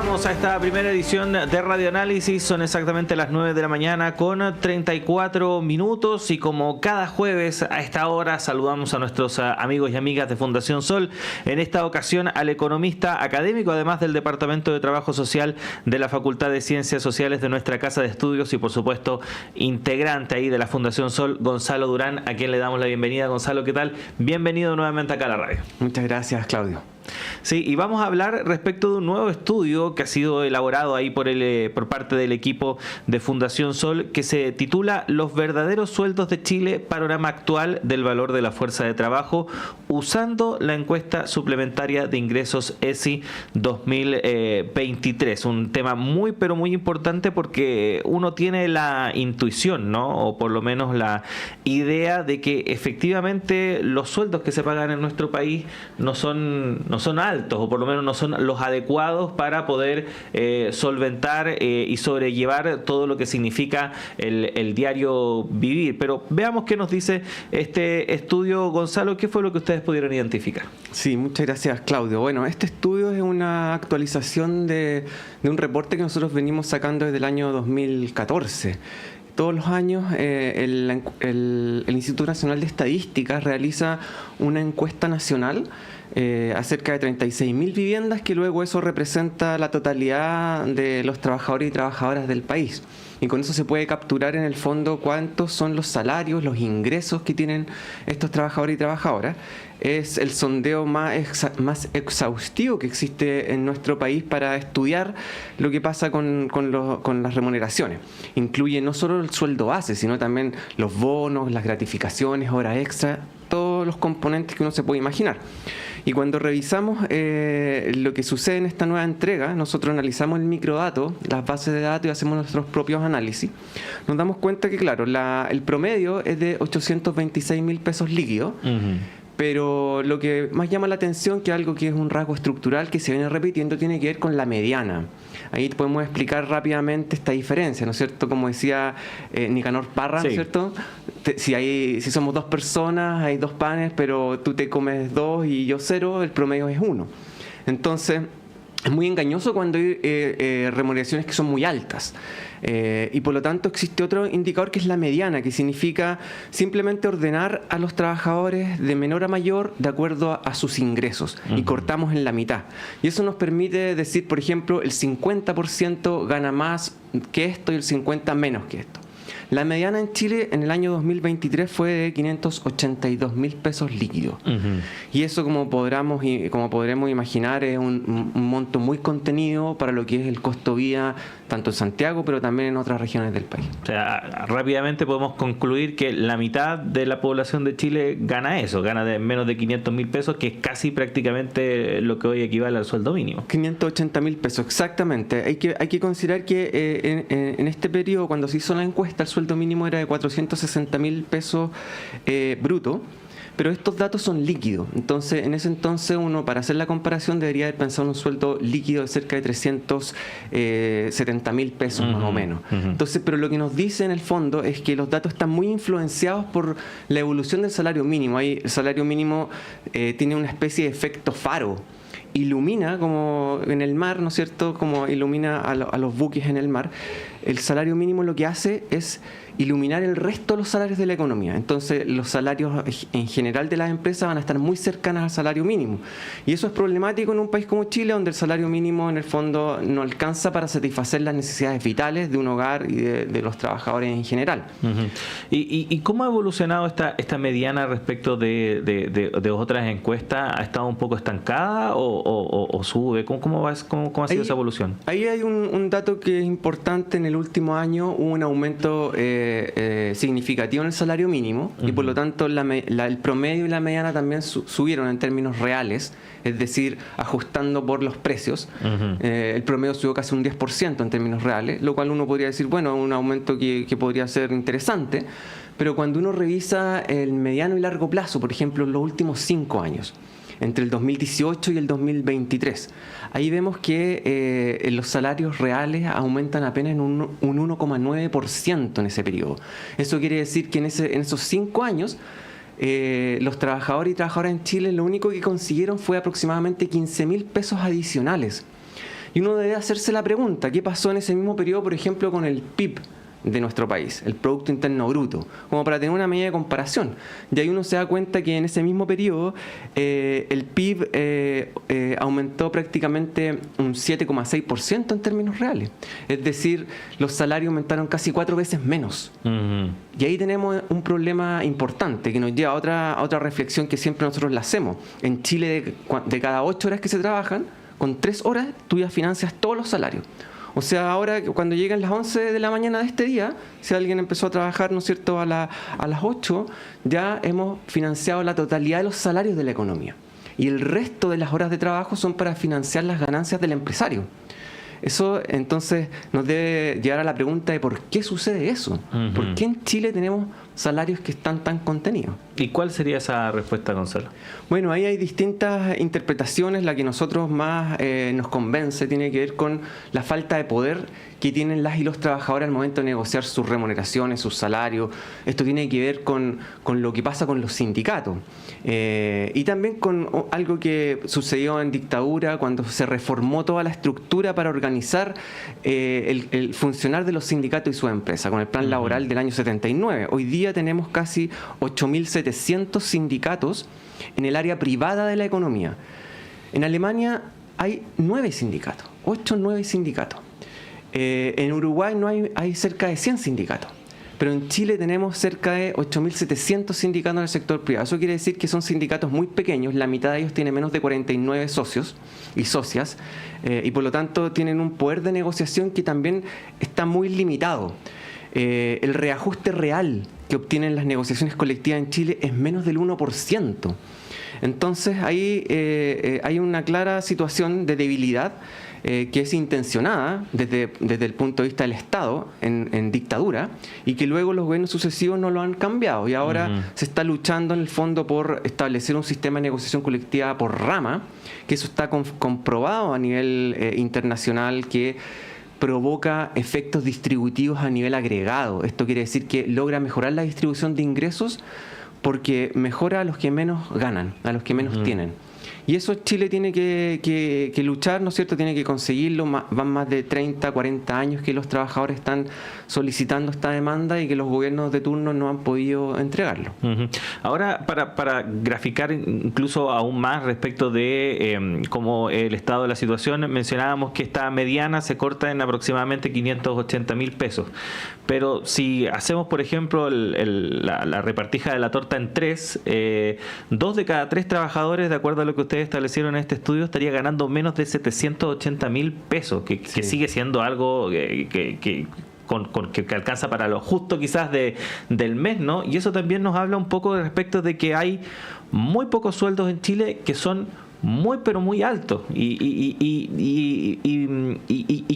Vamos a esta primera edición de Radio Análisis. Son exactamente las 9 de la mañana con 34 minutos y como cada jueves a esta hora saludamos a nuestros amigos y amigas de Fundación Sol. En esta ocasión al economista académico, además del Departamento de Trabajo Social de la Facultad de Ciencias Sociales de nuestra Casa de Estudios y por supuesto integrante ahí de la Fundación Sol, Gonzalo Durán, a quien le damos la bienvenida. Gonzalo, ¿qué tal? Bienvenido nuevamente acá a la radio. Muchas gracias, Claudio. Sí, y vamos a hablar respecto de un nuevo estudio que ha sido elaborado ahí por parte del equipo de Fundación Sol, que se titula Los verdaderos sueldos de Chile, panorama actual del valor de la fuerza de trabajo, usando la encuesta suplementaria de ingresos ESI 2023. Un tema muy, pero muy importante porque uno tiene la intuición, ¿no? O por lo menos la idea de que efectivamente los sueldos que se pagan en nuestro país no son altos, o por lo menos no son los adecuados para poder solventar y sobrellevar todo lo que significa el diario vivir. Pero veamos qué nos dice este estudio, Gonzalo. ¿Qué fue lo que ustedes pudieron identificar? Sí, muchas gracias, Claudio. Bueno, este estudio es una actualización de un reporte que nosotros venimos sacando desde el año 2014. Todos los años el Instituto Nacional de Estadística realiza una encuesta nacional acerca de 36.000 viviendas, que luego eso representa la totalidad de los trabajadores y trabajadoras del país. Y con eso se puede capturar en el fondo cuántos son los salarios, los ingresos que tienen estos trabajadores y trabajadoras. Es el sondeo más exhaustivo que existe en nuestro país para estudiar lo que pasa con las remuneraciones. Incluye no solo el sueldo base, sino también los bonos, las gratificaciones, horas extra, todos los componentes que uno se puede imaginar. Y cuando revisamos lo que sucede en esta nueva entrega, nosotros analizamos el microdato, las bases de datos y hacemos nuestros propios análisis. Nos damos cuenta que, claro, el promedio es de 826.000 pesos líquidos. Pero lo que más llama la atención, que algo que es un rasgo estructural que se viene repitiendo, tiene que ver con la mediana. Ahí podemos explicar rápidamente esta diferencia, ¿no es cierto? Como decía Nicanor Parra, ¿no es cierto? Si somos dos personas, hay dos panes, pero tú te comes dos y yo cero, el promedio es 1. Entonces, es muy engañoso cuando hay remuneraciones que son muy altas. Y por lo tanto existe otro indicador que es la mediana, que significa simplemente ordenar a los trabajadores de menor a mayor de acuerdo a sus ingresos, y cortamos en la mitad. Y eso nos permite decir, por ejemplo, el 50% gana más que esto y el 50% menos que esto. La mediana en Chile en el año 2023 fue de 582.000 pesos líquidos. Y eso, como podremos imaginar, es un monto muy contenido para lo que es el costo vida, tanto en Santiago, pero también en otras regiones del país. O sea, rápidamente podemos concluir que la mitad de la población de Chile gana eso, gana de menos de 500.000 pesos, que es casi prácticamente lo que hoy equivale al sueldo mínimo. 580.000 pesos, exactamente. Hay que considerar que en este periodo, cuando se hizo la encuesta, el sueldo mínimo era de 460.000 pesos bruto, pero estos datos son líquidos. Entonces, en ese entonces uno, para hacer la comparación, debería haber pensado en un sueldo líquido de cerca de 370.000 pesos más o menos. Entonces, pero lo que nos dice en el fondo es que los datos están muy influenciados por la evolución del salario mínimo. Ahí el salario mínimo tiene una especie de efecto faro. Ilumina, como en el mar, ¿no es cierto?, como ilumina a los buques en el mar. El salario mínimo lo que hace es iluminar el resto de los salarios de la economía. Entonces, los salarios en general de las empresas van a estar muy cercanas al salario mínimo. Y eso es problemático en un país como Chile, donde el salario mínimo, en el fondo, no alcanza para satisfacer las necesidades vitales de un hogar y de los trabajadores en general. ¿Y cómo ha evolucionado esta mediana respecto de otras encuestas? ¿Ha estado un poco estancada o sube? ¿Cómo ha sido esa evolución? Ahí hay un dato que es importante. En el último año hubo un aumento significativo en el salario mínimo, y por lo tanto el promedio y la mediana también subieron en términos reales, es decir, ajustando por los precios. El promedio subió casi un 10% en términos reales, lo cual uno podría decir, bueno, un aumento que podría ser interesante, pero cuando uno revisa el mediano y largo plazo, por ejemplo, en los últimos 5 años, entre el 2018 y el 2023. Ahí vemos que los salarios reales aumentan apenas en un 1,9% en ese periodo. Eso quiere decir que en esos 5 años los trabajadores y trabajadoras en Chile lo único que consiguieron fue aproximadamente 15.000 pesos adicionales. Y uno debe hacerse la pregunta, ¿qué pasó en ese mismo periodo, por ejemplo, con el PIB de nuestro país, el Producto Interno Bruto, como para tener una medida de comparación? Y ahí uno se da cuenta que en ese mismo periodo el PIB aumentó prácticamente un 7,6% en términos reales. Es decir, los salarios aumentaron casi 4 veces menos. Y ahí tenemos un problema importante que nos lleva a otra reflexión que siempre nosotros la hacemos. En Chile, de cada 8 horas que se trabajan, con 3 horas tú ya financias todos los salarios. O sea, ahora cuando llegan las 11 de la mañana de este día, si alguien empezó a trabajar, ¿no es cierto?, a las 8, ya hemos financiado la totalidad de los salarios de la economía. Y el resto de las horas de trabajo son para financiar las ganancias del empresario. Eso entonces nos debe llevar a la pregunta de por qué sucede eso. ¿Por qué en Chile tenemos salarios que están tan contenidos? ¿Y cuál sería esa respuesta, Gonzalo? Bueno, ahí hay distintas interpretaciones. La que a nosotros más nos convence tiene que ver con la falta de poder que tienen las y los trabajadores al momento de negociar sus remuneraciones, sus salarios. Esto tiene que ver con lo que pasa con los sindicatos. Y también con algo que sucedió en dictadura, cuando se reformó toda la estructura para organizar el funcionar de los sindicatos y sus empresas, con el plan laboral del año 79. Hoy día tenemos casi 8.700 sindicatos en el área privada de la economía. En Alemania hay 9 sindicatos, 8 o 9 sindicatos. En Uruguay hay cerca de 100 sindicatos. Pero en Chile tenemos cerca de 8.700 sindicatos en el sector privado. Eso quiere decir que son sindicatos muy pequeños. La mitad de ellos tiene menos de 49 socios y socias. Y por lo tanto tienen un poder de negociación que también está muy limitado. El reajuste real que obtienen las negociaciones colectivas en Chile es menos del 1%. Entonces ahí hay una clara situación de debilidad que es intencionada desde el punto de vista del Estado en dictadura, y que luego los gobiernos sucesivos no lo han cambiado, y ahora se está luchando en el fondo por establecer un sistema de negociación colectiva por rama, que eso está comprobado a nivel internacional, que provoca efectos distributivos a nivel agregado. Esto quiere decir que logra mejorar la distribución de ingresos porque mejora a los que menos ganan, a los que menos tienen. Y eso Chile tiene que luchar, ¿no es cierto? Tiene que conseguirlo. Van más de 30, 40 años que los trabajadores están solicitando esta demanda y que los gobiernos de turno no han podido entregarlo. Ahora, para graficar incluso aún más respecto de cómo el estado de la situación, mencionábamos que esta mediana se corta en aproximadamente 580.000 pesos. Pero si hacemos, por ejemplo, la repartija de la torta en 3, 2 de cada 3 trabajadores, de acuerdo a lo que ustedes establecieron en este estudio, estaría ganando menos de 780.000 pesos, que sigue siendo algo que alcanza para lo justo quizás del mes, ¿no? Y eso también nos habla un poco respecto de que hay muy pocos sueldos en Chile que son muy pero muy altos. ¿Y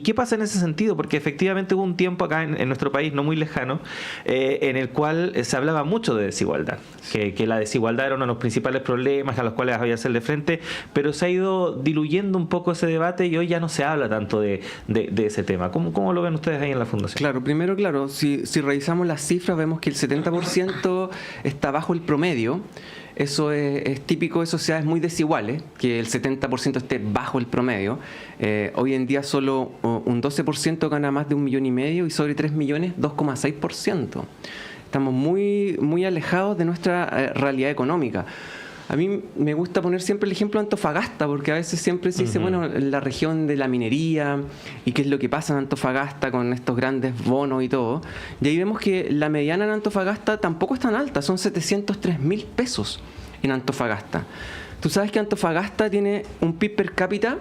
qué pasa en ese sentido? Porque efectivamente hubo un tiempo acá en nuestro país no muy lejano en el cual se hablaba mucho de desigualdad, que la desigualdad era uno de los principales problemas a los cuales había que hacerle frente, pero se ha ido diluyendo un poco ese debate y hoy ya no se habla tanto de ese tema. ¿Cómo lo ven ustedes ahí en la Fundación? Claro, si revisamos las cifras vemos que el 70% está bajo el promedio. Eso es típico de sociedades muy desiguales, que el 70% esté bajo el promedio. Hoy en día solo un 12% gana más de 1,5 millones y sobre 3 millones, 2,6%. Estamos muy, muy alejados de nuestra realidad económica. A mí me gusta poner siempre el ejemplo de Antofagasta, porque a veces siempre se dice, bueno, la región de la minería y qué es lo que pasa en Antofagasta con estos grandes bonos y todo. Y ahí vemos que la mediana en Antofagasta tampoco es tan alta, son 703.000 pesos en Antofagasta. Tú sabes que Antofagasta tiene un PIB per cápita,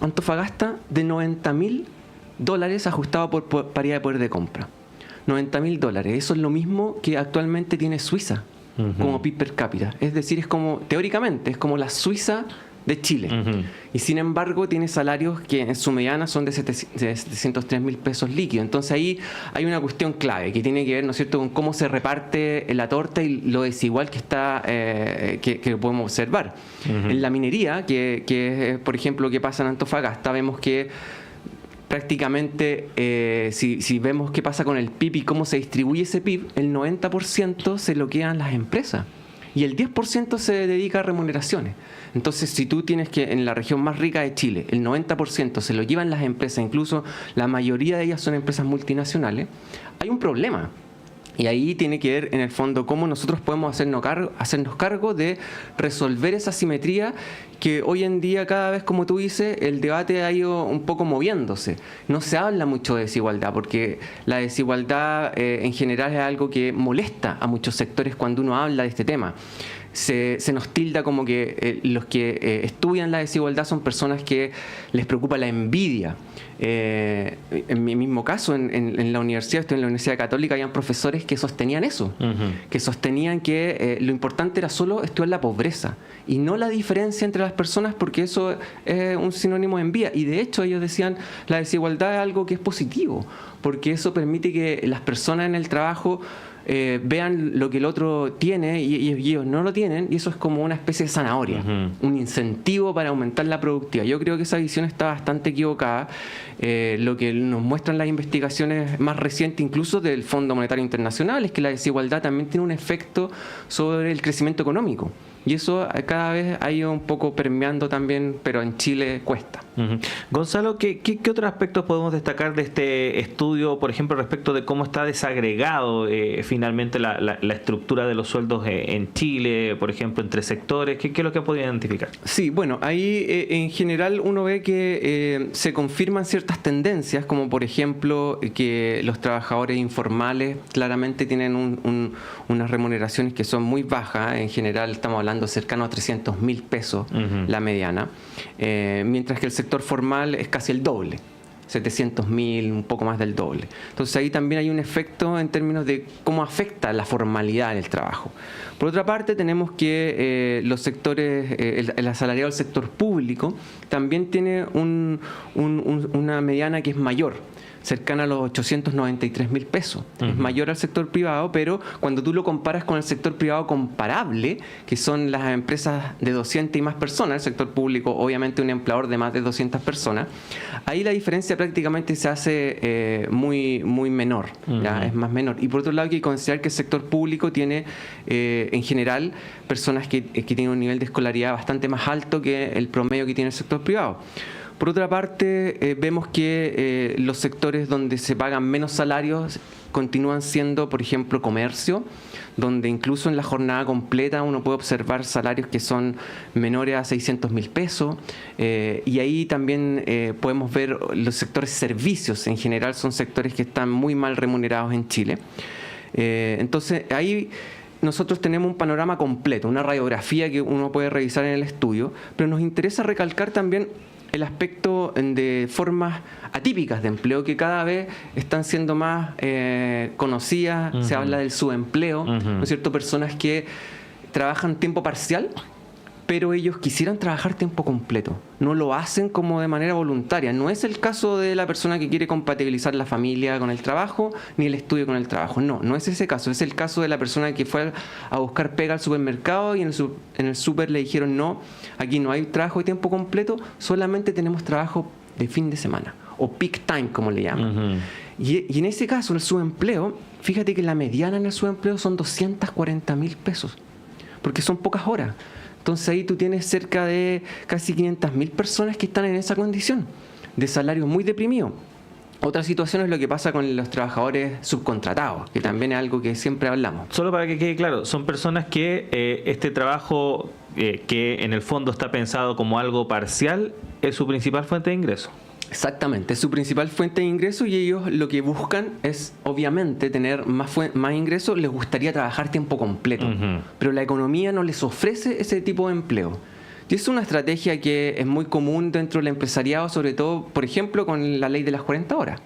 Antofagasta, de $90.000 ajustado por paridad de poder de compra. $90.000. Eso es lo mismo que actualmente tiene Suiza como PIB per cápita. Es decir, es como, teóricamente, es como la Suiza de Chile. Y sin embargo tiene salarios que en su mediana son de 703.000 pesos líquidos. Entonces ahí hay una cuestión clave que tiene que ver, ¿no es cierto?, con cómo se reparte la torta y lo desigual que está, que podemos observar. En la minería, que es, por ejemplo, lo que pasa en Antofagasta, vemos que prácticamente, si vemos qué pasa con el PIB y cómo se distribuye ese PIB, el 90% se lo quedan las empresas y el 10% se dedica a remuneraciones. Entonces, si tú tienes que en la región más rica de Chile, el 90% se lo llevan las empresas, incluso la mayoría de ellas son empresas multinacionales, hay un problema. Y ahí tiene que ver, en el fondo, cómo nosotros podemos hacernos cargo de resolver esa asimetría que hoy en día, cada vez, como tú dices, el debate ha ido un poco moviéndose. No se habla mucho de desigualdad, porque la desigualdad en general es algo que molesta a muchos sectores cuando uno habla de este tema. Se nos tilda como que los que estudian la desigualdad son personas que les preocupa la envidia. En mi mismo caso, en la universidad, estoy en la Universidad Católica, habían profesores que sostenían eso, que sostenían que lo importante era solo estudiar la pobreza y no la diferencia entre las personas, porque eso es un sinónimo de envidia. Y de hecho ellos decían, la desigualdad es algo que es positivo, porque eso permite que las personas en el trabajo vean lo que el otro tiene y ellos no lo tienen, y eso es como una especie de zanahoria, un incentivo para aumentar la productividad. Yo creo que esa visión está bastante equivocada. Lo que nos muestran las investigaciones más recientes, incluso del Fondo Monetario Internacional, es que la desigualdad también tiene un efecto sobre el crecimiento económico. Y eso cada vez ha ido un poco permeando también, pero en Chile cuesta. Gonzalo, ¿qué otros aspectos podemos destacar de este estudio, por ejemplo, respecto de cómo está desagregado finalmente la estructura de los sueldos en Chile, por ejemplo, entre sectores? ¿Qué es lo que podría identificar? Sí, bueno, ahí en general uno ve que se confirman ciertas tendencias, como por ejemplo que los trabajadores informales claramente tienen unas remuneraciones que son muy bajas. En general estamos hablando cercano a 300.000 pesos la mediana, mientras que el sector formal es casi el doble, 700.000, un poco más del doble. Entonces ahí también hay un efecto en términos de cómo afecta la formalidad en el trabajo. Por otra parte, tenemos que los sectores, el asalariado del sector público también tiene una mediana que es mayor, cercana a los 893.000 pesos. Es mayor al sector privado, pero cuando tú lo comparas con el sector privado comparable, que son las empresas de 200 y más personas, el sector público obviamente un empleador de más de 200 personas, ahí la diferencia prácticamente se hace muy menor, ¿ya? Es más menor. Y por otro lado hay que considerar que el sector público tiene en general personas que tienen un nivel de escolaridad bastante más alto que el promedio que tiene el sector privado. Por otra parte, vemos que los sectores donde se pagan menos salarios continúan siendo, por ejemplo, comercio, donde incluso en la jornada completa uno puede observar salarios que son menores a 600.000 pesos. Y ahí también podemos ver los sectores servicios. En general son sectores que están muy mal remunerados en Chile. Entonces, ahí nosotros tenemos un panorama completo, una radiografía que uno puede revisar en el estudio, pero nos interesa recalcar también el aspecto de formas atípicas de empleo que cada vez están siendo más conocidas. Se habla del subempleo, ¿no es cierto? Personas que trabajan tiempo parcial, pero ellos quisieran trabajar tiempo completo. No lo hacen como de manera voluntaria. No es el caso de la persona que quiere compatibilizar la familia con el trabajo, ni el estudio con el trabajo. No es ese caso. Es el caso de la persona que fue a buscar pega al supermercado y en el súper le dijeron: no, aquí no hay trabajo de tiempo completo, solamente tenemos trabajo de fin de semana, o peak time, como le llaman. Y en ese caso, el subempleo, fíjate que la mediana en el subempleo son 240.000 pesos, porque son pocas horas. Entonces ahí tú tienes cerca de casi 500.000 personas que están en esa condición, de salario muy deprimido. Otra situación es lo que pasa con los trabajadores subcontratados, que también es algo que siempre hablamos. Solo para que quede claro, son personas que este trabajo que en el fondo está pensado como algo parcial es su principal fuente de ingreso. Exactamente, es su principal fuente de ingreso, y ellos lo que buscan es obviamente tener más ingresos. Les gustaría trabajar tiempo completo, pero la economía no les ofrece ese tipo de empleo. Y es una estrategia que es muy común dentro del empresariado, sobre todo, por ejemplo, con la ley de las 40 horas.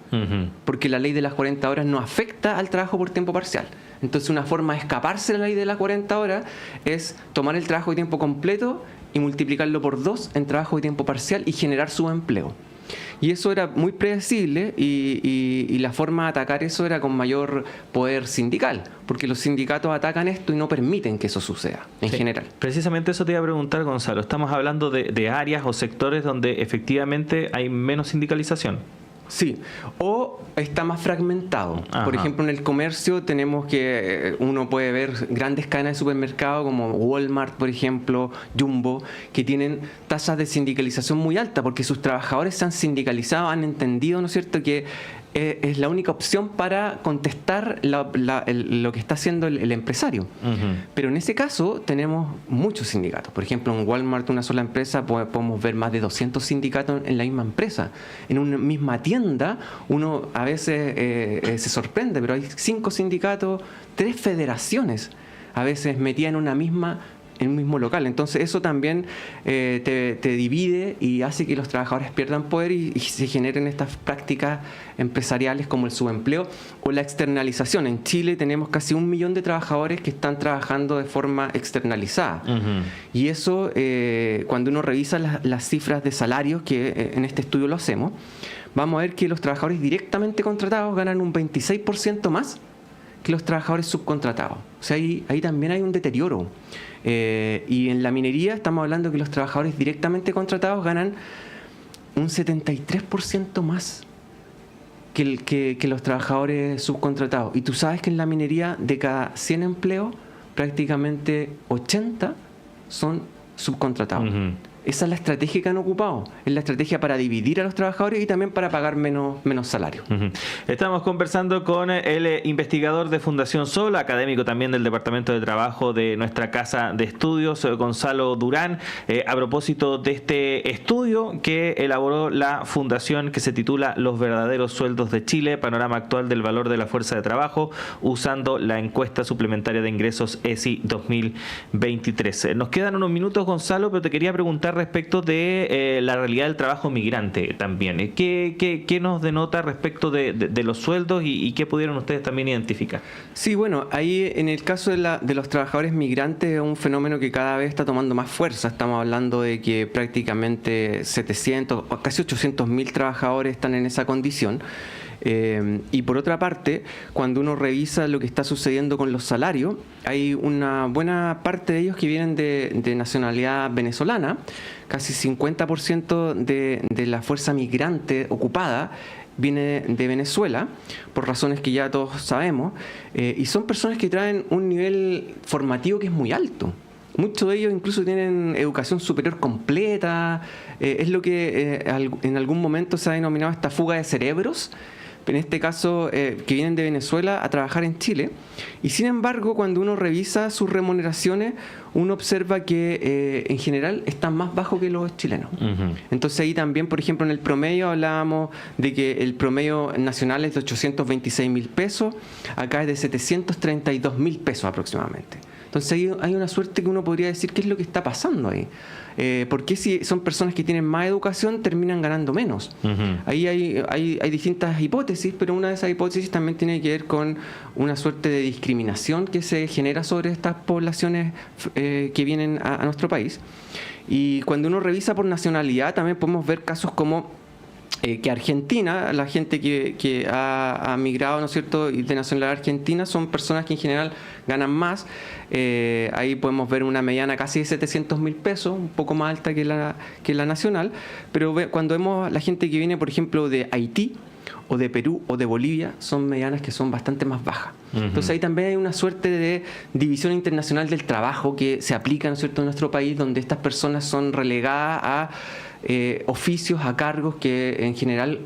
Porque la ley de las 40 horas no afecta al trabajo por tiempo parcial. Entonces, una forma de escaparse de la ley de las 40 horas es tomar el trabajo de tiempo completo y multiplicarlo por 2 en trabajo de tiempo parcial y generar subempleo. Y eso era muy predecible, y la forma de atacar eso era con mayor poder sindical, porque los sindicatos atacan esto y no permiten que eso suceda en general. Precisamente eso te iba a preguntar, Gonzalo. Estamos hablando de áreas o sectores donde efectivamente hay menos sindicalización. Sí, o está más fragmentado. Ajá. Por ejemplo, en el comercio tenemos que, uno puede ver grandes cadenas de supermercados como Walmart, por ejemplo, Jumbo, que tienen tasas de sindicalización muy altas porque sus trabajadores se han sindicalizado, han entendido, ¿no es cierto?, que es la única opción para contestar lo que está haciendo el empresario. Pero en ese caso tenemos muchos sindicatos. Por ejemplo, en Walmart, una sola empresa, podemos ver más de 200 sindicatos en la misma empresa. En una misma tienda, uno a veces se sorprende, pero hay 5 sindicatos, 3 federaciones, a veces metidas en un mismo local. Entonces eso también te divide y hace que los trabajadores pierdan poder y se generen estas prácticas empresariales como el subempleo o la externalización. En Chile tenemos casi 1 millón de trabajadores que están trabajando de forma externalizada. Y eso, cuando uno revisa las cifras de salarios, que en este estudio lo hacemos, vamos a ver que los trabajadores directamente contratados ganan un 26% más que los trabajadores subcontratados. O sea, ahí también hay un deterioro. Y en la minería estamos hablando que los trabajadores directamente contratados ganan un 73% más que los trabajadores subcontratados. Y tú sabes que en la minería, de cada 100 empleos, prácticamente 80 son subcontratados. Esa es la estrategia que han ocupado. Es la estrategia para dividir a los trabajadores y también para pagar menos salario. Estamos conversando con el investigador de Fundación Sol, académico también del Departamento de Trabajo de nuestra Casa de Estudios, Gonzalo Durán, a propósito de este estudio que elaboró la Fundación, que se titula Los verdaderos sueldos de Chile, panorama actual del valor de la fuerza de trabajo, usando la encuesta suplementaria de ingresos ESI 2023. Nos quedan unos minutos, Gonzalo, pero te quería preguntar respecto de la realidad del trabajo migrante también. ¿Qué nos denota respecto de los sueldos y qué pudieron ustedes también identificar? Sí, bueno, ahí en el caso de los trabajadores migrantes es un fenómeno que cada vez está tomando más fuerza. Estamos hablando de que prácticamente 700 o casi 800.000 trabajadores están en esa condición. Y por otra parte, cuando uno revisa lo que está sucediendo con los salarios, hay una buena parte de ellos que vienen de nacionalidad venezolana. Casi 50% de la fuerza migrante ocupada viene de Venezuela, por razones que ya todos sabemos, y son personas que traen un nivel formativo que es muy alto. Muchos de ellos incluso tienen educación superior completa, es lo que en algún momento se ha denominado esta fuga de cerebros, en este caso que vienen de Venezuela a trabajar en Chile. Y sin embargo, cuando uno revisa sus remuneraciones, uno observa que en general están más bajos que los chilenos. Entonces ahí también, por ejemplo, en el promedio hablábamos de que el promedio nacional es de 826.000 pesos, acá es de 732.000 pesos aproximadamente. Entonces ahí hay una suerte que uno podría decir qué es lo que está pasando ahí. ¿Por qué si son personas que tienen más educación terminan ganando menos? Ahí hay distintas hipótesis, pero una de esas hipótesis también tiene que ver con una suerte de discriminación que se genera sobre estas poblaciones que vienen a nuestro país. Y cuando uno revisa por nacionalidad también podemos ver casos como que Argentina, la gente que ha migrado, ¿no es cierto?, y de nacionalidad argentina, son personas que en general ganan más. Ahí podemos ver una mediana casi de 700.000 pesos, un poco más alta que la nacional. Pero cuando vemos la gente que viene, por ejemplo, de Haití, o de Perú, o de Bolivia, son medianas que son bastante más bajas. Entonces ahí también hay una suerte de división internacional del trabajo que se aplica, ¿no es cierto?, en nuestro país, donde estas personas son relegadas a oficios, a cargos que en general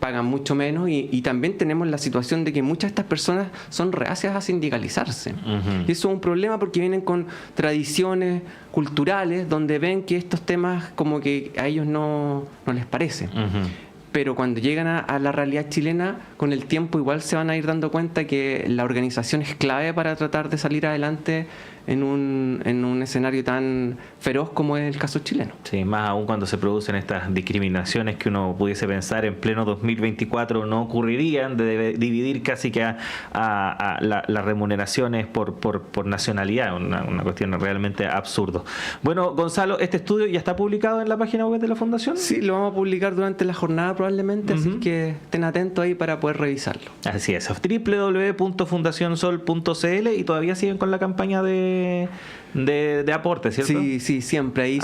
pagan mucho menos, y también tenemos la situación de que muchas de estas personas son reacias a sindicalizarse. Y eso es un problema porque vienen con tradiciones culturales donde ven que estos temas como que a ellos no les parece. Pero cuando llegan a la realidad chilena, con el tiempo igual se van a ir dando cuenta que la organización es clave para tratar de salir adelante en un escenario tan feroz como es el caso chileno. Sí, más aún cuando se producen estas discriminaciones que uno pudiese pensar en pleno 2024 no ocurrirían, de dividir casi que a las remuneraciones por nacionalidad, una cuestión realmente absurdo. Bueno, Gonzalo, ¿este estudio ya está publicado en la página web de la Fundación? Sí, lo vamos a publicar durante la jornada probablemente, así que estén atentos ahí para poder revisarlo. Así es, www.fundacionsol.cl. ¿Y todavía siguen con la campaña de de aporte, ¿cierto? Sí, siempre. Ahí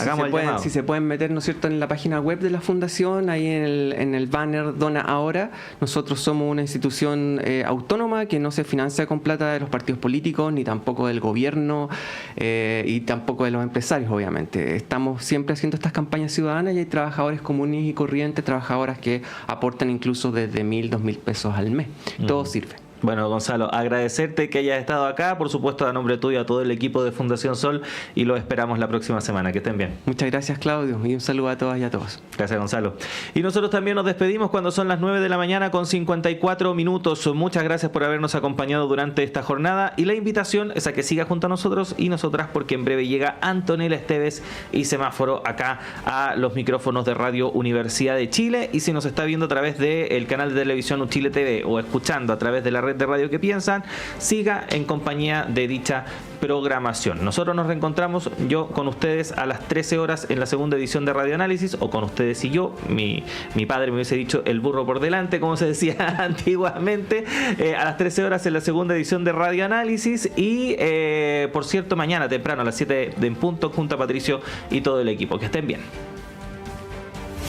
si se pueden meter, ¿no es cierto?, en la página web de la Fundación, ahí en el banner Dona Ahora. Nosotros somos una institución autónoma que no se financia con plata de los partidos políticos, ni tampoco del gobierno, y tampoco de los empresarios, obviamente. Estamos siempre haciendo estas campañas ciudadanas y hay trabajadores comunes y corrientes, trabajadoras que aportan incluso desde 1.000, 2.000 pesos al mes. Todo sirve. Bueno, Gonzalo, agradecerte que hayas estado acá, por supuesto a nombre tuyo, a todo el equipo de Fundación Sol, y lo esperamos la próxima semana. Que estén bien. Muchas gracias, Claudio, y un saludo a todas y a todos. Gracias, Gonzalo. Y nosotros también nos despedimos cuando son las 9 de la mañana con 54 minutos. Muchas gracias por habernos acompañado durante esta jornada, y la invitación es a que siga junto a nosotros y nosotras, porque en breve llega Antonella Esteves y Semáforo acá a los micrófonos de Radio Universidad de Chile. Y si nos está viendo a través del canal de televisión Chile TV o escuchando a través de la red de radio Que Piensan, siga en compañía de dicha programación. Nosotros nos reencontramos, yo con ustedes, a las 13 horas en la segunda edición de Radio Análisis, o con ustedes y yo. Mi padre me hubiese dicho el burro por delante, como se decía antiguamente. A las 13 horas en la segunda edición de Radio Análisis. Y por cierto, mañana temprano a las 7 en punto, junto a Patricio y todo el equipo. Que estén bien.